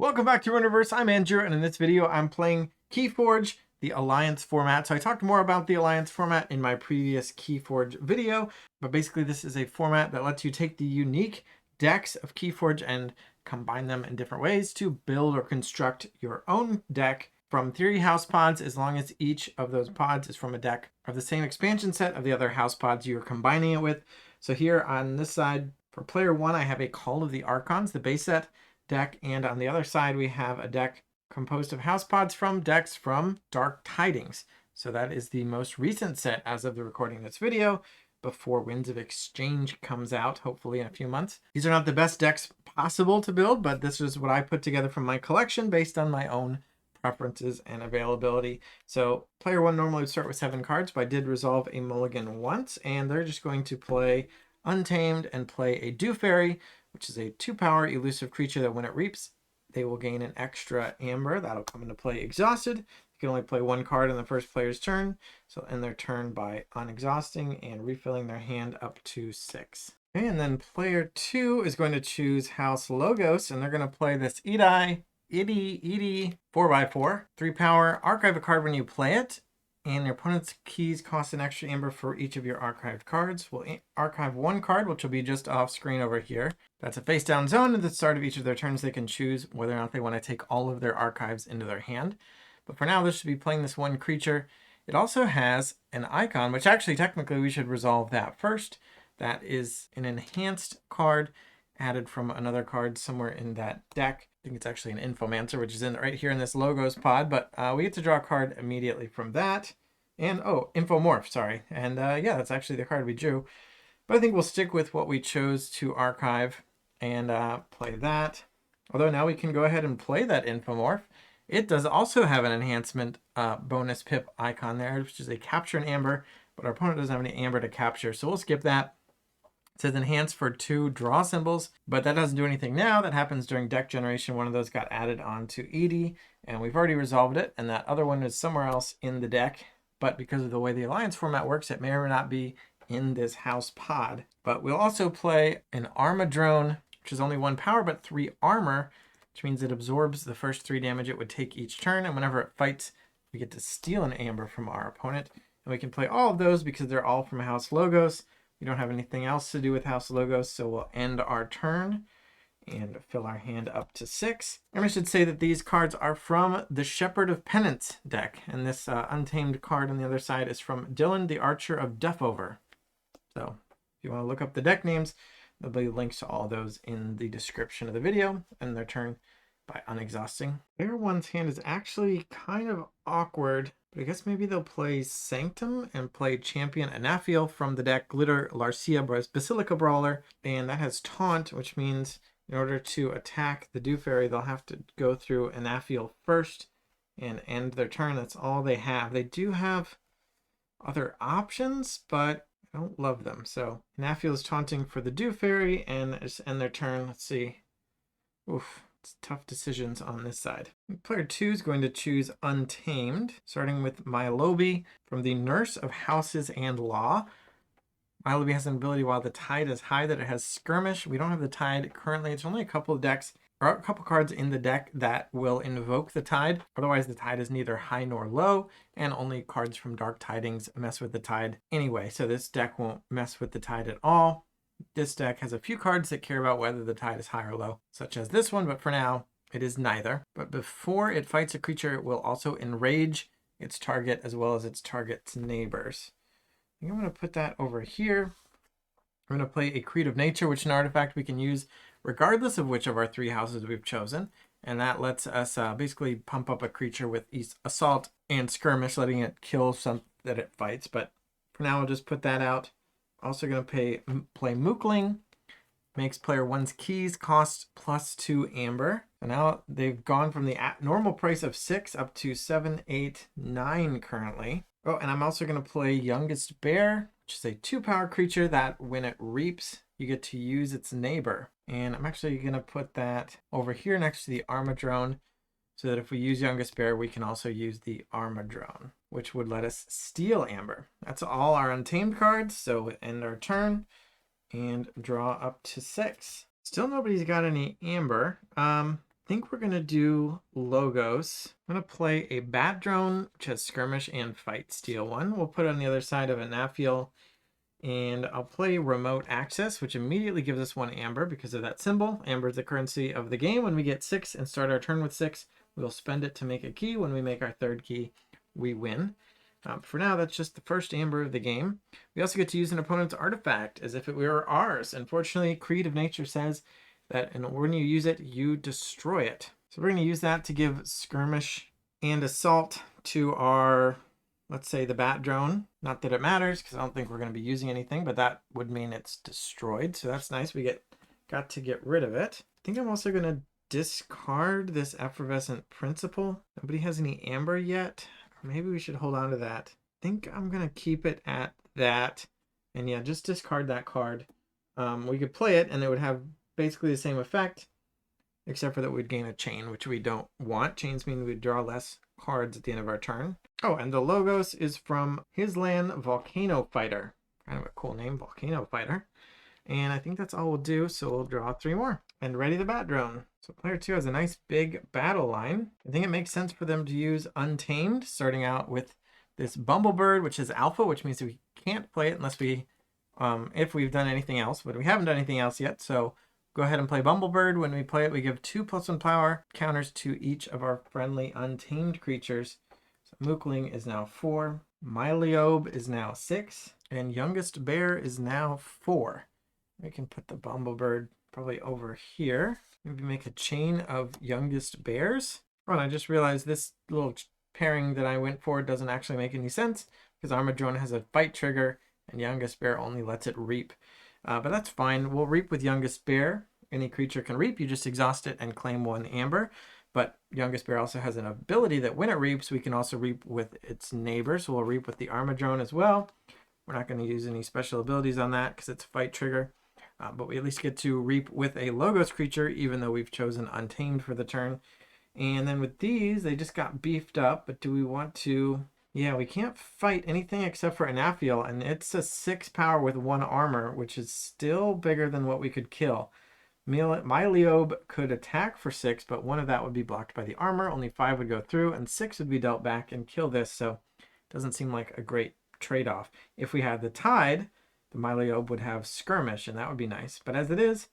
Welcome back to Universe. I'm Andrew, and in this video, I'm playing Keyforge, the Alliance format. So I talked more about the Alliance format in my previous Keyforge video, but basically this is a format that lets you take the unique decks of Keyforge and combine them in different ways to build or construct your own deck from 3 house pods, as long as each of those pods is from a deck of the same expansion set of the other house pods you're combining it with. So here on this side, for player 1, I have a Call of the Archons, the base set deck, and on the other side we have a deck composed of house pods from decks from Dark Tidings. So that is the most recent set as of the recording of this video, before Winds of Exchange comes out, hopefully in a few months. These are not the best decks possible to build, but this is what I put together from my collection based on my own preferences and availability. So player 1 normally would start with 7 cards, but I did resolve a mulligan once, and they're just going to play Untamed and play a Dew Fairy, which is a 2-power elusive creature that when it reaps, they will gain an extra amber. That'll come into play exhausted. You can only play 1 card in the first player's turn, so end their turn by unexhausting and refilling their hand up to 6. Okay, and then player 2 is going to choose House Logos, and they're going to play this Edie 4x4, 3-power. Archive a card when you play it, and your opponent's keys cost an extra amber for each of your archived cards. We'll archive 1 card, which will be just off screen over here. That's a face down zone. At the start of each of their turns, they can choose whether or not they want to take all of their archives into their hand. But for now, this should be playing this 1 creature. It also has an icon, which actually technically we should resolve that first. That is an enhanced card added from another card somewhere in that deck. I think it's actually an Infomancer, which is in right here in this Logos pod, but we get to draw a card immediately from that. And, oh, Infomorph, sorry. And yeah, that's actually the card we drew. But I think we'll stick with what we chose to archive and play that. Although now we can go ahead and play that Infomorph. It does also have an enhancement bonus pip icon there, which is a capture an amber, but our opponent doesn't have any amber to capture, so we'll skip that. It says enhance for 2 draw symbols, but that doesn't do anything now. That happens during deck generation. One of those got added onto Edie, and we've already resolved it, and that other one is somewhere else in the deck. But because of the way the Alliance format works, it may or may not be in this house pod. But we'll also play an Armadrone, which is only 1 power, but 3 armor, which means it absorbs the first 3 damage it would take each turn, and whenever it fights, we get to steal an amber from our opponent. And we can play all of those because they're all from House Logos. We don't have anything else to do with House Logos, so we'll end our turn and fill our hand up to 6. And I should say that these cards are from the Shepherd of Penance deck, and this Untamed card on the other side is from Dylan the Archer of Duffover. So if you want to look up the deck names, there'll be links to all those in the description of the video. And their turn by unexhausting. Player 1's hand is actually kind of awkward, but I guess maybe they'll play Sanctum and play Champion Anafiel from the deck Glitter Larcia Basilica Brawler, and that has Taunt, which means in order to attack the Dew Fairy, they'll have to go through Anafiel first and end their turn. That's all they have. They do have other options, but I don't love them. So Anafiel is taunting for the Dew Fairy and just end their turn. Let's see. Oof. It's tough decisions on this side. Player 2 is going to choose Untamed, starting with Mylobi from the Nurse of Houses and Law. Mylobi has an ability while the tide is high that it has Skirmish. We don't have the tide currently. It's only a couple of decks, or a couple cards in the deck that will invoke the tide. Otherwise, the tide is neither high nor low, and only cards from Dark Tidings mess with the tide anyway. So this deck won't mess with the tide at all. This deck has a few cards that care about whether the tide is high or low, such as this one, but for now, it is neither. But before it fights a creature, it will also enrage its target as well as its target's neighbors. I think I'm going to put that over here. I'm going to play a Creed of Nature, which is an artifact we can use regardless of which of our 3 houses we've chosen. And that lets us basically pump up a creature with Assault and Skirmish, letting it kill some that it fights. But for now, I'll just put that out. Also going to play Mookling. Makes player 1's keys cost +2 amber. So now they've gone from the normal price of 6 up to 7, 8, 9 currently. Oh, and I'm also going to play Youngest Bear, which is a 2-power creature that when it reaps, you get to use its neighbor. And I'm actually going to put that over here next to the Armadrone, so that if we use Youngest Bear, we can also use the Armadrone, which would let us steal amber. That's all our Untamed cards, so end our turn and draw up to 6. Still nobody's got any amber. think we're going to do Logos. I'm going to play a Bat Drone, which has Skirmish and Fight Steal 1. We'll put it on the other side of a Nafiel. And I'll play Remote Access, which immediately gives us 1 amber because of that symbol. Amber is the currency of the game. When we get 6 and start our turn with 6, we'll spend it to make a key. When we make our 3rd key, we win. For now, that's just the first amber of the game. We also get to use an opponent's artifact as if it were ours. Unfortunately, Creed of Nature says that when you use it, you destroy it. So we're going to use that to give Skirmish and Assault to our, let's say, the Bat Drone. Not that it matters, because I don't think we're going to be using anything, but that would mean it's destroyed. So that's nice. We got to get rid of it. I think I'm also going to discard this Effervescent Principle. Nobody has any amber yet. Or maybe we should hold on to that. I think I'm going to keep it at that. And yeah, just discard that card. We could play it, and it would have basically the same effect, except for that we'd gain a chain, which we don't want. Chains mean we'd draw less cards at the end of our turn. Oh, and the Logos is from his land, Volcano Fighter. Kind of a cool name, Volcano Fighter. And I think that's all we'll do, so we'll draw 3 more. And ready the Bat Drone. So player 2 has a nice big battle line. I think it makes sense for them to use Untamed, starting out with this Bumblebird, which is alpha, which means we can't play it unless we, if we've done anything else, but we haven't done anything else yet, so go ahead and play Bumblebird. When we play it, we give 2+1 power counters to each of our friendly Untamed creatures. So Mookling is now 4, Myliobe is now 6, and Youngest Bear is now 4. We can put the Bumblebird probably over here. Maybe make a chain of Youngest Bears. Oh, and I just realized this little pairing that I went for doesn't actually make any sense because Armadrone has a fight trigger and Youngest Bear only lets it reap. But that's fine. We'll reap with Youngest Bear. Any creature can reap. You just exhaust it and claim 1 amber. But Youngest Bear also has an ability that when it reaps, we can also reap with its neighbor. So we'll reap with the Armadrone as well. We're not going to use any special abilities on that because it's a fight trigger. But we at least get to reap with a Logos creature, even though we've chosen Untamed for the turn. And then with these, they just got beefed up. But do we want to... Yeah, we can't fight anything except for Nafiel, and it's a 6 power with 1 armor, which is still bigger than what we could kill. Myliobe could attack for 6, but 1 of that would be blocked by the armor. Only 5 would go through, and 6 would be dealt back and kill this, so it doesn't seem like a great trade-off. If we had the Tide, the Myliobe would have Skirmish, and that would be nice. But as it is,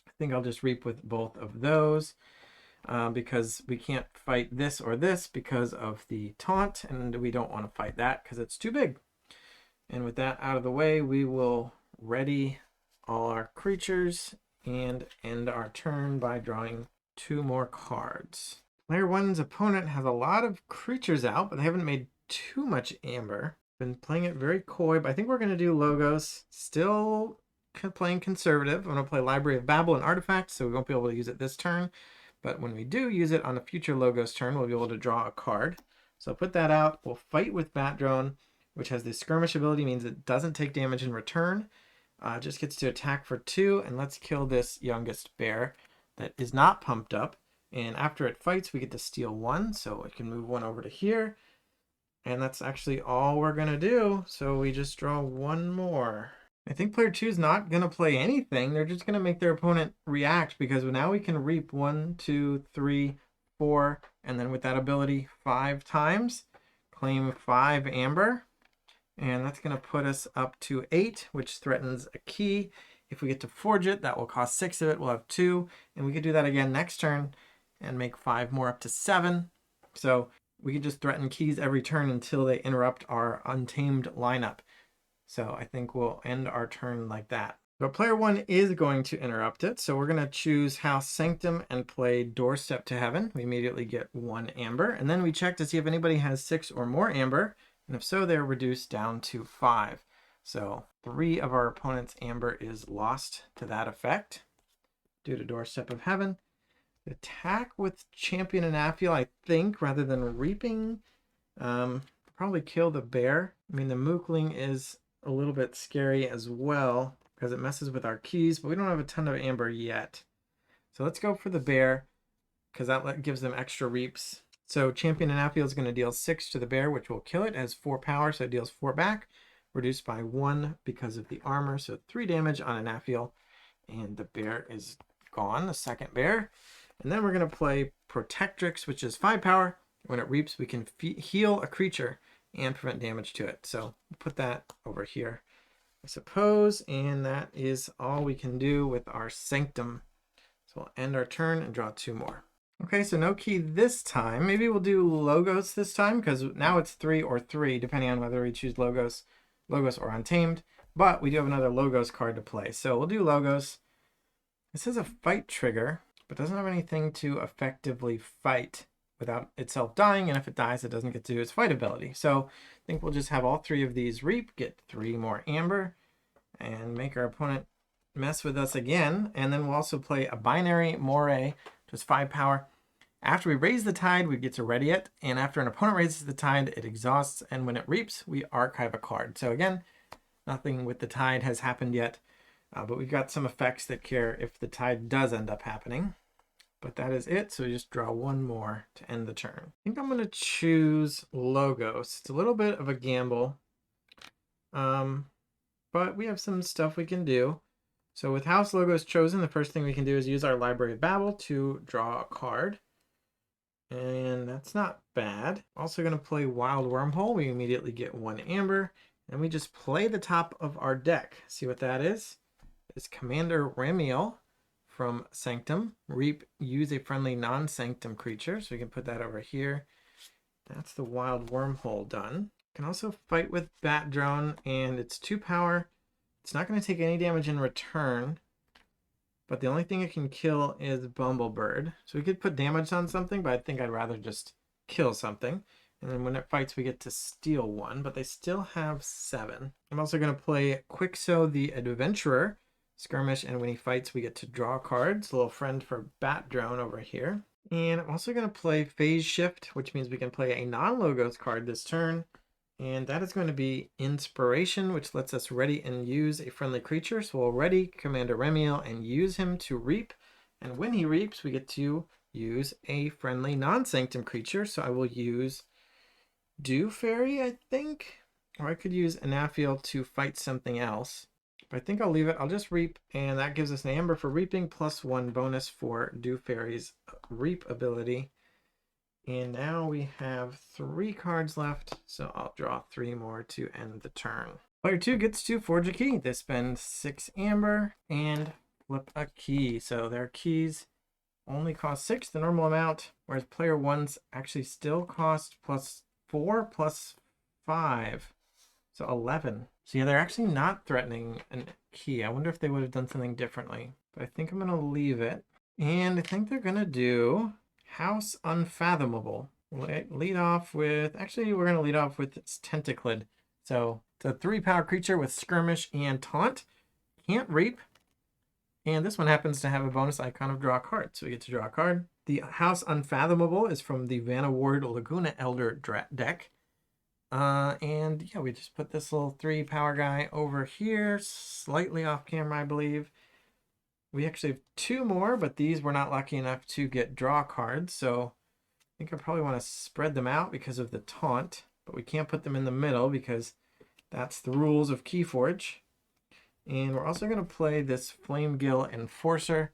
I think I'll just reap with both of those. Because we can't fight this or this because of the taunt, and we don't want to fight that because it's too big. And with that out of the way, we will ready all our creatures and end our turn by drawing 2 more cards. Player 1's opponent has a lot of creatures out, but they haven't made too much amber. Been playing it very coy, but I think we're going to do Logos. Still playing conservative. I'm going to play Library of Babel and Artifacts, so we won't be able to use it this turn. But when we do use it on a future Logos turn, we'll be able to draw a card. So I'll put that out. We'll fight with Bat Drone, which has the Skirmish ability, means it doesn't take damage in return. Just gets to attack for 2, and let's kill this Youngest Bear that is not pumped up. And after it fights, we get to steal 1, so it can move 1 over to here. And that's actually all we're going to do. So we just draw 1 more. I think player 2 is not going to play anything. They're just going to make their opponent react because now we can reap 1, 2, 3, 4, and then with that ability 5 times, claim 5 amber. And that's going to put us up to 8, which threatens a key. If we get to forge it, that will cost 6 of it. We'll have 2, and we could do that again next turn and make 5 more up to 7. So we could just threaten keys every turn until they interrupt our Untamed lineup. So I think we'll end our turn like that. But player 1 is going to interrupt it. So we're going to choose House Sanctum and play Doorstep to Heaven. We immediately get 1 amber. And then we check to see if anybody has 6 or more amber. And if so, they're reduced down to 5. So 3 of our opponent's amber is lost to that effect due to Doorstep of Heaven. Attack with Champion and Nafiel, I think, rather than reaping. Probably kill the bear. I mean, the Mookling is a little bit scary as well because it messes with our keys, but we don't have a ton of amber yet. So let's go for the bear because that gives them extra reaps. So Champion and Nafiel is going to deal 6 to the bear, which will kill it. It has 4 power, so it deals 4 back. Reduced by 1 because of the armor, so 3 damage on a Nafiel. And the bear is gone, the second bear. And then we're going to play Protectrix, which is 5 power. When it reaps, we can heal a creature and prevent damage to it. So we'll put that over here, I suppose. And that is all we can do with our Sanctum. So we'll end our turn and draw 2 more. Okay, so no key this time. Maybe we'll do Logos this time, because now it's 3 or 3, depending on whether we choose Logos or Untamed. But we do have another Logos card to play. So we'll do Logos. This is a fight trigger, but doesn't have anything to effectively fight without itself dying. And if it dies, it doesn't get to do its fight ability. So I think we'll just have all 3 of these reap, get 3 more amber, and make our opponent mess with us again. And then we'll also play a binary moray, just 5 power. After we raise the tide, we get to ready it. And after an opponent raises the tide, it exhausts. And when it reaps, we archive a card. So again, nothing with the tide has happened yet. But we've got some effects that care if the tide does end up happening. But that is it. So we just draw 1 more to end the turn. I think I'm going to choose Logos. It's a little bit of a gamble. But we have some stuff we can do. So with House Logos chosen, the first thing we can do is use our Library of Babel to draw a card. And that's not bad. Also going to play Wild Wormhole. We immediately get 1 amber. And we just play the top of our deck. See what that is? It's Commander Ramiel from Sanctum. Reap, use a friendly non-Sanctum creature. So we can put that over here. That's the Wild Wormhole done. Can also fight with Bat Drone, and it's 2 power. It's not going to take any damage in return, but the only thing it can kill is Bumblebird. So we could put damage on something, but I think I'd rather just kill something. And then when it fights, we get to steal 1, but they still have 7. I'm also going to play Quixo the Adventurer, skirmish, and when he fights, we get to draw cards. A little friend for Bat Drone over here. And I'm also going to play Phase Shift, which means we can play a non-Logos card this turn. And that is going to be Inspiration, which lets us ready and use a friendly creature. So we'll ready Commander Ramiel and use him to reap. And when he reaps, we get to use a friendly non-Sanctum creature. So I will use Dew Fairy, I think. Or I could use Anafiel to fight something else. But I think I'll leave it. I'll just reap. And that gives us an amber for reaping plus 1 bonus for Dew Fairy's reap ability. And now we have 3 cards left, so I'll draw 3 more to end the turn. Player 2 gets to forge a key. They spend 6 amber and flip a key. So their keys only cost 6, the normal amount, whereas player 1's actually still cost plus 4 plus 5. So 11. So yeah, they're actually not threatening a key. I wonder if they would have done something differently. But I think I'm going to leave it. And I think they're going to do House Unfathomable. Lead off with, actually we're going to lead off with Tentaclid. So it's a 3 power creature with skirmish and taunt. Can't reap. And this one happens to have a bonus icon of draw a card. So we get to draw a card. The House Unfathomable is from the Vanna Ward Laguna Elder deck. And yeah, we just put this little 3 power guy over here, slightly off camera, I believe. We actually have 2 more, but these we're not lucky enough to get draw cards. So I think I probably want to spread them out because of the taunt, but we can't put them in the middle because that's the rules of Keyforge. And we're also going to play this Flamegill Enforcer.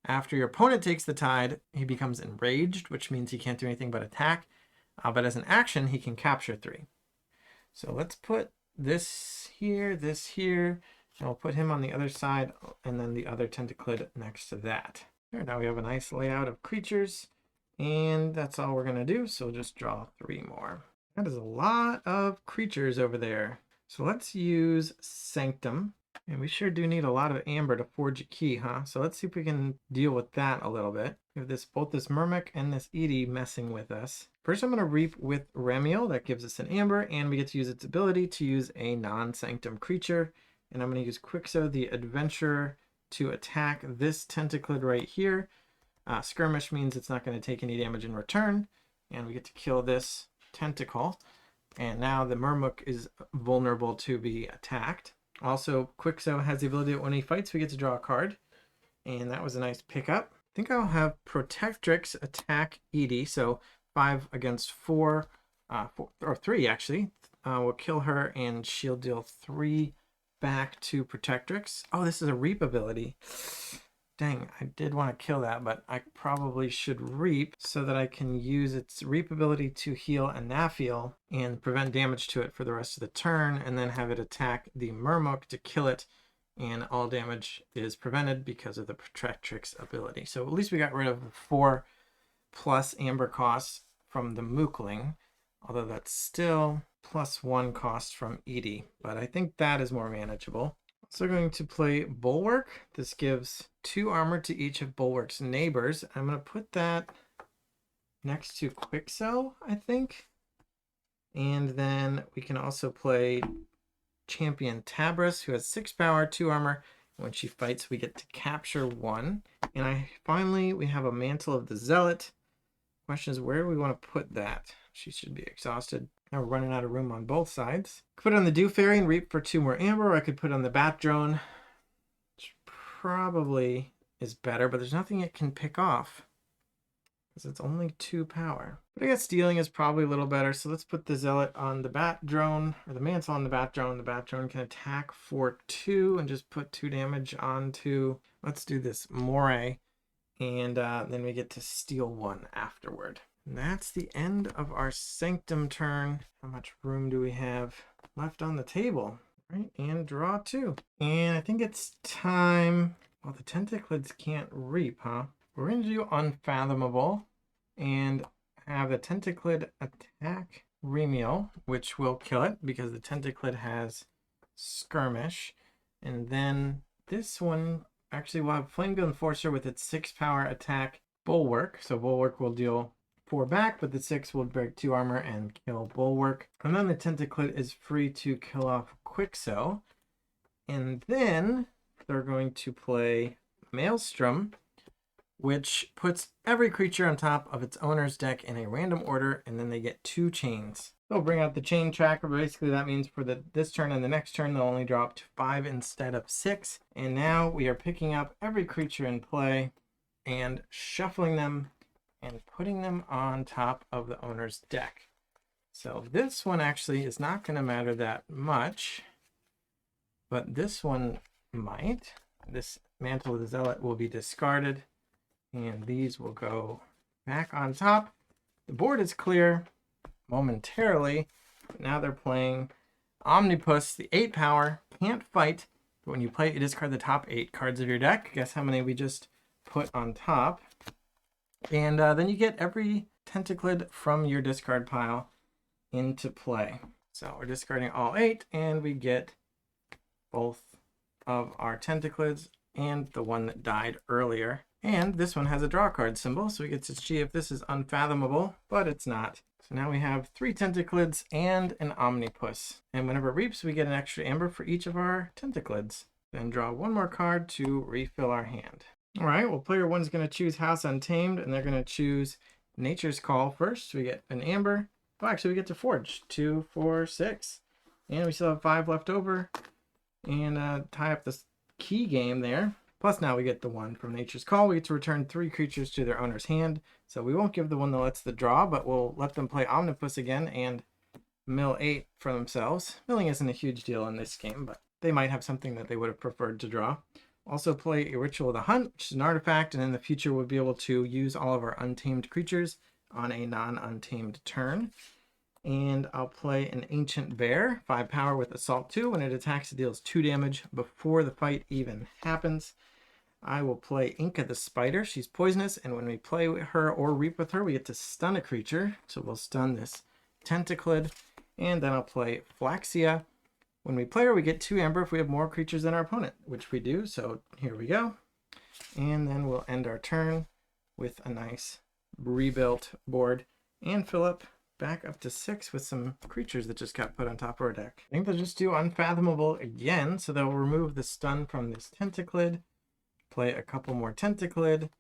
After your opponent takes the tide, he becomes enraged, which means he can't do anything but attack. But as an action, he can capture 3. So let's put this here, and we'll put him on the other side, and then the other Tentaclid next to that. There, now we have a nice layout of creatures, and that's all we're going to do, so we'll just draw 3 more. That is a lot of creatures over there. So let's use Sanctum. And we sure do need a lot of amber to forge a key, huh? So let's see if we can deal with that a little bit. We have this, both this Murmic and this Edie messing with us. First, I'm going to reap with Ramiel. That gives us an amber, and we get to use its ability to use a non-Sanctum creature. And I'm going to use Quixo the Adventurer to attack this Tentaclid right here. Skirmish means it's not going to take any damage in return. And we get to kill this tentacle. And now the Murmic is vulnerable to be attacked. Also, Quixo has the ability that when he fights, we get to draw a card. And that was a nice pickup. I think I'll have Protectrix attack Edie. So 5 against 4, or 3 actually. We'll kill her and she'll deal 3 back to Protectrix. Oh, this is a reap ability. Dang, I did want to kill that, but I probably should reap so that I can use its reap ability to heal a Naphiel and prevent damage to it for the rest of the turn, and then have it attack the Murmuk to kill it, and all damage is prevented because of the Protectrix ability. So at least we got rid of 4+ amber costs from the Mookling, although that's still +1 cost from Edie, but I think that is more manageable. So going to play Bulwark. This gives 2 armor to each of Bulwark's neighbors. I'm going to put that next to Quixo, I think. And then we can also play Champion Tabris, who has 6 power, 2 armor. When she fights, we get to capture 1. And finally, we have a Mantle of the Zealot. Question is, where do we want to put that? She should be exhausted. Now we're running out of room on both sides. Put it on the Dew Fairy and reap for 2 more amber, or I could put it on the Bat Drone, which probably is better, but there's nothing it can pick off because it's only 2 power. But I guess stealing is probably a little better, so let's put the Zealot on the Bat Drone, or the Mantle on the Bat Drone. The Bat Drone can attack for 2 and just put 2 damage onto, let's do this, Moray, and then we get to steal 1 afterward. And that's the end of our Sanctum turn. How much room do we have left on the table? Right, and draw 2. And I think it's time. Well, the Tentaclids can't reap, huh? We're going to do Unfathomable and have the Tentaclid attack Remiel, which will kill it because the Tentaclid has Skirmish. And then this one actually will have Flame Guild Enforcer with its 6 power attack Bulwark. So Bulwark will deal 4 back, but the 6 will break 2 armor and kill Bulwark. And then the Tentaclid is free to kill off Quixo. And then they're going to play Maelstrom, which puts every creature on top of its owner's deck in a random order, and then they get 2 chains. They'll bring out the chain tracker. Basically, that means for this turn and the next turn, they'll only drop to 5 instead of 6. And now we are picking up every creature in play and shuffling them and putting them on top of the owner's deck. So this one actually is not going to matter that much, but this one might. This Mantle of the Zealot will be discarded, and these will go back on top. The board is clear momentarily. Now they're playing Omnipus, the 8 power, can't fight, but when you play it, you discard the top 8 cards of your deck. Guess how many we just put on top? And then you get every Tentaclid from your discard pile into play. So we're discarding all 8, and we get both of our Tentaclids and the one that died earlier. And this one has a draw card symbol, so we get to see if this is Unfathomable, but it's not. So now we have 3 Tentaclids and an Omnipus. And whenever it reaps, we get an extra amber for each of our Tentaclids. Then draw 1 more card to refill our hand. All right, well, player 1 is going to choose House Untamed, and they're going to choose Nature's Call first. We get an amber. Oh, actually, we get to Forge. 2, 4, 6. And we still have 5 left over. And tie up this key game there. Plus now we get the 1 from Nature's Call. We get to return 3 creatures to their owner's hand. So we won't give the one that lets the draw, but we'll let them play Omnipus again and mill 8 for themselves. Milling isn't a huge deal in this game, but they might have something that they would have preferred to draw. Also play a Ritual of the Hunt, which is an artifact, and in the future we'll be able to use all of our untamed creatures on a non-untamed turn. And I'll play an Ancient Bear, 5 power with Assault 2. When it attacks, it deals 2 damage before the fight even happens. I will play Inca the Spider. She's poisonous, and when we play her or reap with her, we get to stun a creature. So we'll stun this Tentaclid. And then I'll play Flaxia. When we play her, we get 2 amber if we have more creatures than our opponent, which we do. So here we go. And then we'll end our turn with a nice rebuilt board and fill up back up to 6 with some creatures that just got put on top of our deck. I think they'll just do Unfathomable again. So they'll remove the stun from this Tentaclid, play a couple more Tentaclid,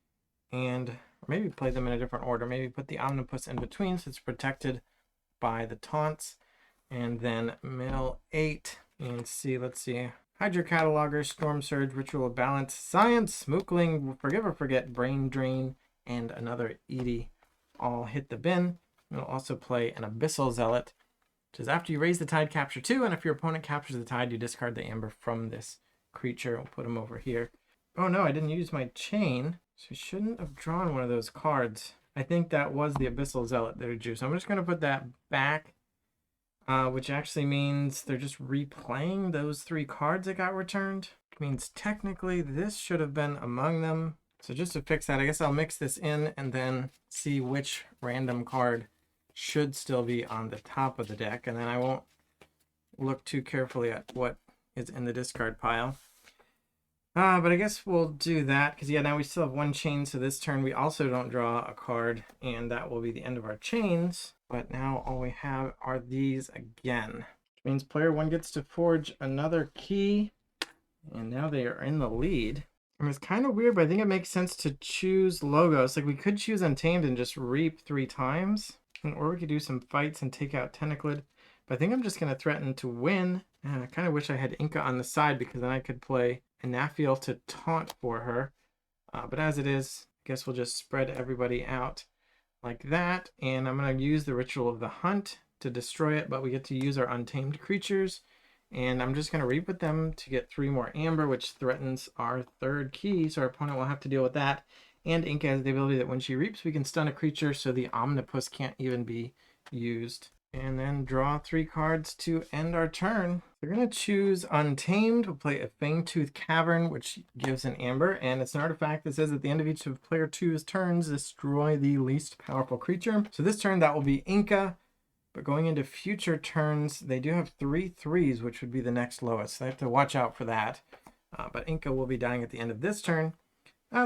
and or maybe play them in a different order. Maybe put the Omnipus in between so it's protected by the taunts. And then mill 8 and see, let's see. Hydra Cataloger, Storm Surge, Ritual of Balance, Science, Mookling, Forgive or Forget, Brain Drain, and another Edie all hit the bin. We'll also play an Abyssal Zealot, which is after you raise the tide, capture 2, and if your opponent captures the tide, you discard the amber from this creature. We'll put them over here. Oh no, I didn't use my chain. So I shouldn't have drawn one of those cards. I think that was the Abyssal Zealot that I drew. So I'm just going to put that back, which actually means they're just replaying those 3 cards that got returned. Which means technically this should have been among them. So just to fix that, I guess I'll mix this in and then see which random card should still be on the top of the deck. And then I won't look too carefully at what is in the discard pile. But I guess we'll do that because, yeah, now we still have 1 chain. So this turn we also don't draw a card, and that will be the end of our chains. But now all we have are these again, which means player 1 gets to forge another key, and now they are in the lead. And it's kind of weird, but I think it makes sense to choose logos. Like, we could choose Untamed and just reap 3 times, or we could do some fights and take out Tentaclid. But I think I'm just going to threaten to win. And I kind of wish I had Inca on the side because then I could play Anafiel to taunt for her. But as it is, I guess we'll just spread everybody out like that. And I'm going to use the Ritual of the Hunt to destroy it, but we get to use our Untamed creatures. And I'm just going to reap with them to get 3 more amber, which threatens our 3rd key. So our opponent will have to deal with that. And Inca has the ability that when she reaps, we can stun a creature, so the Omnipus can't even be used. And then draw 3 cards to end our turn. We're going to choose Untamed. We'll play a Fangtooth Cavern, which gives an amber. And it's an artifact that says at the end of each of player 2's turns, destroy the least powerful creature. So this turn, that will be Inca. But going into future turns, they do have 3 3s, which would be the next lowest. So I have to watch out for that. But Inca will be dying at the end of this turn.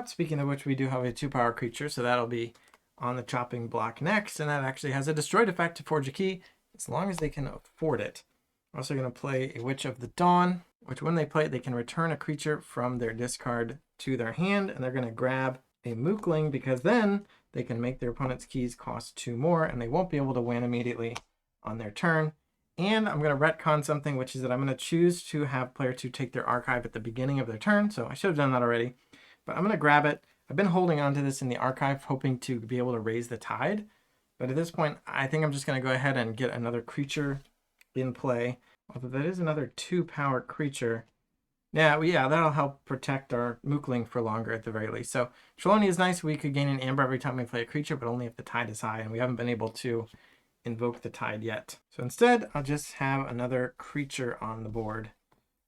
Speaking of which, we do have a 2-power creature, so that'll be on the chopping block next. And that actually has a destroyed effect to forge a key, as long as they can afford it. We're also going to play a Witch of the Dawn, which when they play it, they can return a creature from their discard to their hand. And they're going to grab a Mookling, because then they can make their opponent's keys cost 2 more, and they won't be able to win immediately on their turn. And I'm going to retcon something, which is that I'm going to choose to have player 2 take their archive at the beginning of their turn. So I should have done that already, but I'm going to grab it. I've been holding on to this in the archive, hoping to be able to raise the tide. But at this point, I think I'm just going to go ahead and get another creature in play. Although that is another 2-power creature. Yeah, that'll help protect our Mookling for longer at the very least. So Trelawney is nice. We could gain an amber every time we play a creature, but only if the tide is high, and we haven't been able to invoke the tide yet. So instead, I'll just have another creature on the board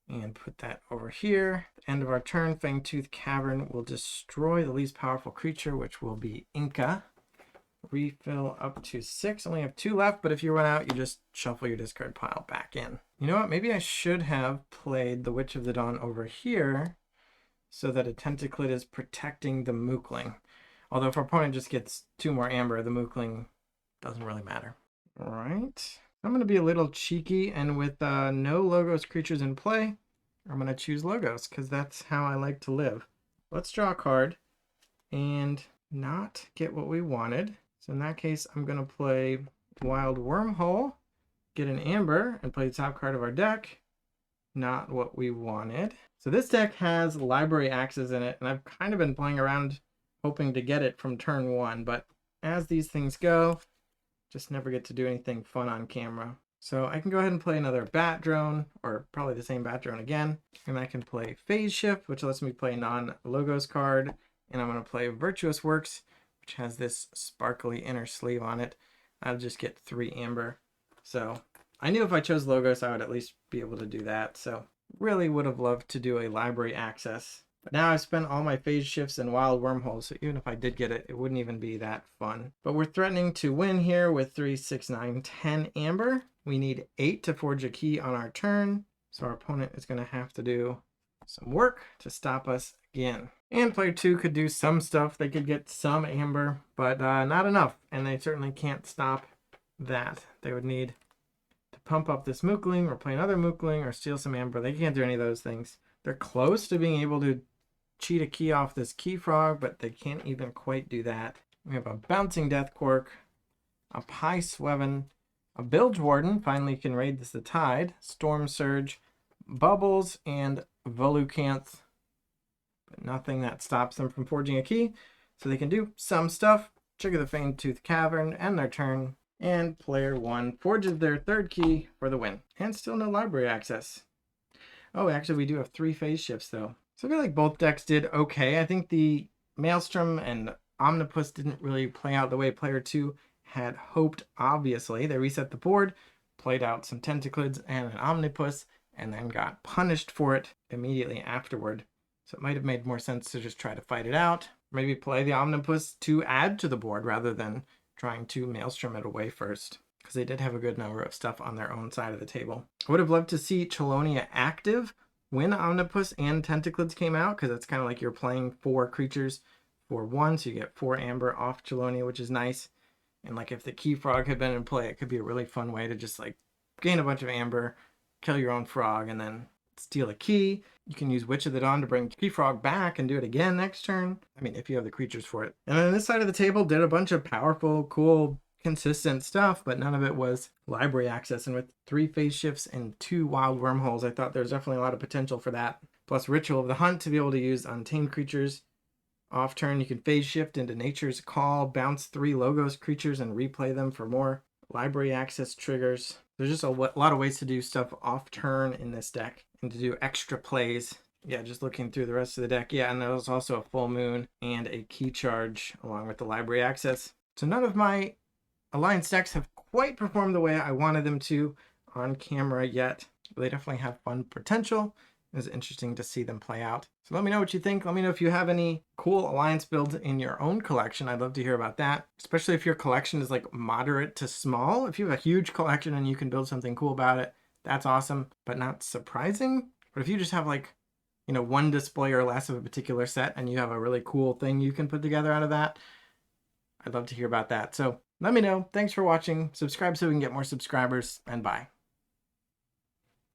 and put that over here. At the end of our turn, Fangtooth Cavern will destroy the least powerful creature, which will be Inca. Refill up to 6. Only have 2 left, but if you run out, you just shuffle your discard pile back in. You know what? Maybe I should have played the Witch of the Dawn over here so that a Tentaclid is protecting the Mookling. Although if our opponent just gets 2 more amber, the Mookling doesn't really matter. All right. I'm going to be a little cheeky, and with no Logos creatures in play, I'm going to choose Logos because that's how I like to live. Let's draw a card and not get what we wanted. So in that case, I'm going to play Wild Wormhole, get an amber, and play the top card of our deck. Not what we wanted. So this deck has Library Axes in it, and I've kind of been playing around hoping to get it from turn 1, but as these things go, just never get to do anything fun on camera. So I can go ahead and play another Bat Drone, or probably the same Bat Drone again, and I can play Phase Shift, which lets me play non-Logos card, and I'm going to play Virtuous Works, which has this sparkly inner sleeve on it. I'll just get 3 amber. So I knew if I chose Logos, I would at least be able to do that. So really would have loved to do a Library Access. But now I've spent all my Phase Shifts and Wild Wormholes, so even if I did get it, it wouldn't even be that fun. But we're threatening to win here with 3, 6, 9, 10 amber. We need 8 to forge a key on our turn. So our opponent is going to have to do some work to stop us again. And player 2 could do some stuff. They could get some amber, but not enough. And they certainly can't stop that. They would need to pump up this Mookling or play another Mookling or steal some amber. They can't do any of those things. They're close to being able to cheat a key off this Key Frog, but they can't even quite do that. We have a Bouncing Death Cork, a Pie Sweven, a Bilge Warden, finally can raid the tide, Storm Surge, Bubbles, and Volucanth. But nothing that stops them from forging a key. So they can do some stuff, trigger the Fangtooth Cavern, end their turn, and player 1 forges their 3rd key for the win. And still no Library Access. Oh, actually we do have 3 Phase Shifts though. So I feel like both decks did okay. I think the Maelstrom and Omnipus didn't really play out the way player 2 had hoped, obviously. They reset the board, played out some Tentaclids and an Omnipus, and then got punished for it immediately afterward. So it might have made more sense to just try to fight it out. Maybe play the Omnipus to add to the board rather than trying to Maelstrom it away first, because they did have a good number of stuff on their own side of the table. I would have loved to see Chelonia active when Omnipus and Tentaclids came out, because it's kind of like you're playing 4 creatures for 1, so you get 4 amber off Chelonia, which is nice. And like if the Key Frog had been in play, it could be a really fun way to just like gain a bunch of amber, kill your own frog, and then steal a key. You can use Witch of the Dawn to bring Key Frog back and do it again next turn. I mean, if you have the creatures for it. And then this side of the table did a bunch of powerful, cool, consistent stuff, but none of it was library access. And with 3 phase shifts and 2 wild wormholes, I thought there's definitely a lot of potential for that. Plus Ritual of the Hunt to be able to use untamed creatures. Off turn, you can phase shift into Nature's Call, bounce 3 Logos creatures and replay them for more library access triggers. There's just a lot of ways to do stuff off turn in this deck and to do extra plays. Yeah, just looking through the rest of the deck. Yeah, and there was also a full moon and a key charge along with the library access. So none of my Alliance decks have quite performed the way I wanted them to on camera yet. But they definitely have fun potential. It was interesting to see them play out. So let me know what you think. Let me know if you have any cool Alliance builds in your own collection. I'd love to hear about that, especially if your collection is like moderate to small. If you have a huge collection and you can build something cool about it, that's awesome, but not surprising. But if you just have like, you know, 1 display or less of a particular set and you have a really cool thing you can put together out of that, I'd love to hear about that. So let me know. Thanks for watching. Subscribe so we can get more subscribers, and bye.